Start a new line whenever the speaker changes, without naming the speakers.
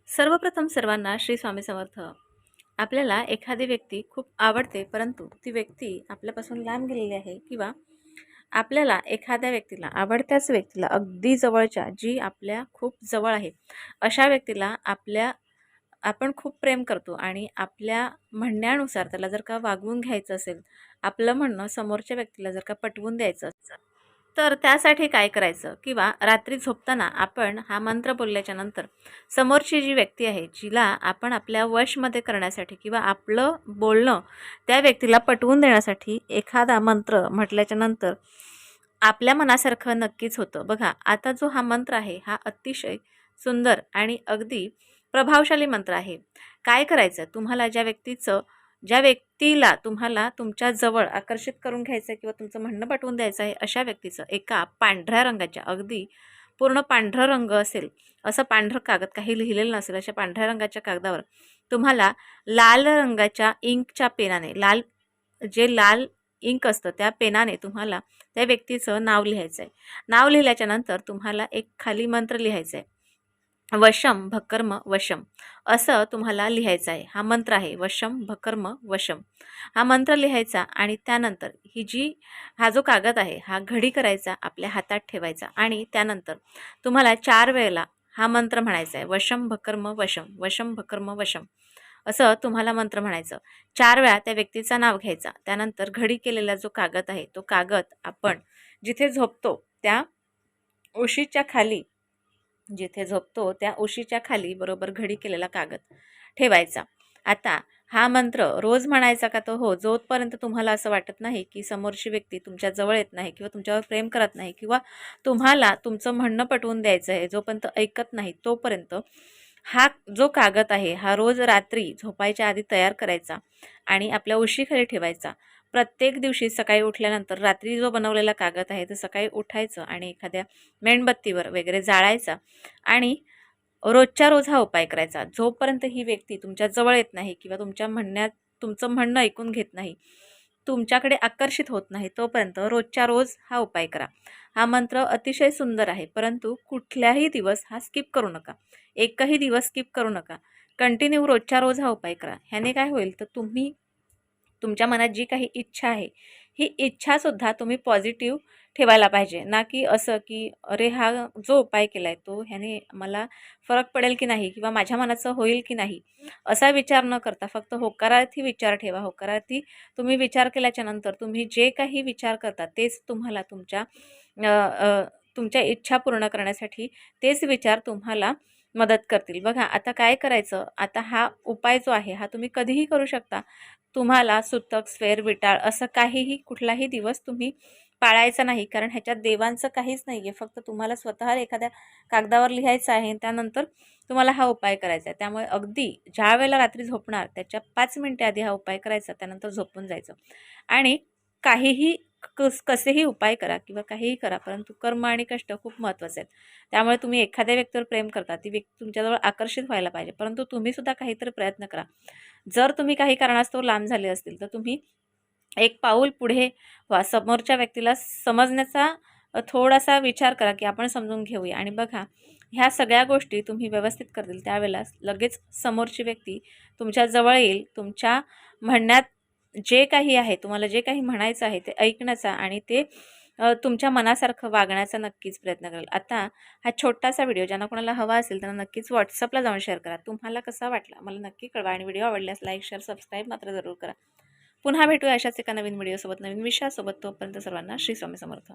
सर्वप्रथम सर्वांना श्री स्वामी समर्थ. आपल्याला एखादी व्यक्ती खूप आवडते, परंतु ती व्यक्ती आपल्यापासून लांब गेलेली आहे किंवा आपल्याला एखाद्या व्यक्तीला, आवडत्याच व्यक्तीला, अगदी जवळच्या, जी आपल्या खूप जवळ आहे, अशा व्यक्तीला आपण खूप प्रेम करतो आणि आपल्या म्हणण्यानुसार त्याला जर का वागवून घ्यायचं असेल, आपलं म्हणणं समोरच्या व्यक्तीला जर का पटवून द्यायचं असेल, तर त्यासाठी काय करायचं? किंवा रात्री झोपताना आपण हा मंत्र बोलल्याच्या नंतर समोरची जी व्यक्ती आहे, जिला आपण आपल्या वशमध्ये करण्यासाठी किंवा आपलं बोलणं त्या व्यक्तीला पटवून देण्यासाठी एखादा मंत्र म्हटल्याच्या नंतर आपल्या मनासारखं नक्कीच होतं. बघा, आता जो हा मंत्र आहे, हा अतिशय सुंदर आणि अगदी प्रभावशाली मंत्र आहे. काय करायचं? तुम्हाला ज्या व्यक्तीला तुम्हाला तुमच्या जवळ आकर्षित करून घ्यायचं आहे किंवा तुमचं म्हणणं पटवून द्यायचं आहे, अशा व्यक्तीचं एका पांढऱ्या रंगाच्या, अगदी पूर्ण पांढरा रंग असेल, असं पांढरं कागद, काही लिहिलेलं नसेल, अशा पांढऱ्या रंगाच्या कागदावर तुम्हाला लाल रंगाच्या इंकच्या पेनाने, लाल इंक असतं त्या पेनाने तुम्हाला त्या व्यक्तीचं नाव लिहायचं आहे. नाव लिहिल्याच्या नंतर तुम्हाला एक खाली मंत्र लिहायचा आहे. वशम भकर्म वशम असं तुम्हाला लिहायचं आहे. हा मंत्र आहे, वशम भकर्म वशम. हा मंत्र लिहायचा आणि त्यानंतर हा जो कागद आहे, हा घडी करायचा, आपल्या हातात ठेवायचा आणि त्यानंतर तुम्हाला 4 वेळेला हा मंत्र म्हणायचा आहे. वशम भकर्म वशम, वशम भकर्म वशम असं तुम्हाला मंत्र म्हणायचं. 4 वेळा त्या व्यक्तीचं नाव घ्यायचा. त्यानंतर घडी केलेला जो कागद आहे, तो कागद आपण जिथे झोपतो त्या उशीच्या खाली जिथे झोपतो त्या उशीच्या खाली बरोबर घडी केलेला कागद ठेवायचा. आता हा मंत्र रोज म्हणायचा का? तर हो, जोपर्यंत तुम्हाला असं वाटत नाही की समोरची व्यक्ती तुमच्या जवळ येत नाही किंवा तुमच्यावर प्रेम करत नाही किंवा तुम्हाला तुमचं म्हणणं पटवून द्यायचं आहे, जोपर्यंत ऐकत नाही, तोपर्यंत हा जो कागद आहे, हा रोज रात्री झोपायच्या आधी तयार करायचा आणि आपल्या उशीखाली ठेवायचा. प्रत्येक दिवशी सकाळी उठल्यानंतर रात्री जो बनवलेला कागद आहे, तो सकाळी उठायचं आणि एखाद्या मेणबत्तीवर वगैरे जाळायचा आणि रोजच्या रोज हा उपाय करायचा. जोपर्यंत ही व्यक्ती तुमच्या जवळ येत नाही किंवा तुमचं म्हणणं ऐकून घेत नाही, तुमच्याकडे आकर्षित होत नाही, तोपर्यंत रोजच्या रोज हा उपाय करा. हा मंत्र अतिशय सुंदर आहे, परंतु कुठल्याही दिवस हा स्किप करू नका. एकही दिवस स्किप करू नका. कंटिन्यू रोजच्या रोज हा उपाय करा. ह्याने काय होईल, तर तुमच्या मनात जी काही इच्छा आहे, ही इच्छासुद्धा तुम्ही पॉझिटिव्ह ठेवायला पाहिजे. ना की असं की अरे, हा जो उपाय केला आहे तो ह्याने मला फरक पडेल की नाही किंवा माझ्या मनाचं होईल की नाही, असा विचार न करता फक्त होकारार्थी विचार ठेवा. होकारार्थी तुम्ही विचार केल्याच्या नंतर तुम्ही जे काही विचार करता तेच तुम्हाला तुमच्या इच्छा पूर्ण करण्यासाठी तेच विचार तुम्हाला मदत करतील. बघा, आता काय करायचं? आता हा उपाय जो आहे, हा तुम्ही कधीही करू शकता. तुम्हाला सुतक, स्वेर, विटाळ असं काहीही कुठलाही दिवस तुम्ही पाळायचा नाही, कारण ह्याच्यात देवांचं काहीच नाही आहे. फक्त तुम्हाला स्वतः एखाद्या कागदावर लिहायचं आहे, त्यानंतर तुम्हाला हा उपाय करायचा आहे. त्यामुळे अगदी ज्या वेळेला रात्री झोपणार त्याच्या 5 मिनिटे आधी हा उपाय करायचा, त्यानंतर झोपून जायचं. आणि काहीही कसेही उपाय करा किंवा काहीही करा, परंतु कर्म आणि कष्ट खूप महत्त्वाचे आहेत. त्यामुळे तुम्ही एखाद्या व्यक्तीवर प्रेम करता, ती व्यक्ती तुमच्याजवळ आकर्षित व्हायला पाहिजे, परंतु तुम्ही सुद्धा काहीतरी प्रयत्न करा. जर तुम्ही काही कारणास्तव लांब झाले असतील, तर तुम्ही एक पाऊल पुढे व्हा. समोरच्या व्यक्तीला समजण्याचा थोडासा विचार करा की आपण समजून घेऊया. आणि बघा, ह्या सगळ्या गोष्टी तुम्ही व्यवस्थित करतील त्यावेळेला लगेच समोरची व्यक्ती तुमच्या जवळ येईल. तुमच्या म्हणण्यात जे काही आहे, तुम्हाला जे काही म्हणायचं आहे ते ऐकण्याचा आणि ते तुमच्या मनासारखं वागण्याचा नक्कीच प्रयत्न करेल. आता हा छोटासा व्हिडिओ ज्यांना कोणाला हवा असेल त्यांना नक्कीच व्हॉट्सअपला जाऊन शेअर करा. तुम्हाला कसा वाटला मला नक्की कळवा आणि व्हिडिओ आवडल्यास लाईक, शेअर, सबस्क्राईब मात्र जरूर करा. पुन्हा भेटूया अशाच एका नवीन व्हिडिओसोबत, नवीन विषयासोबत. तोपर्यंत सर्वांना श्री स्वामी समर्थ.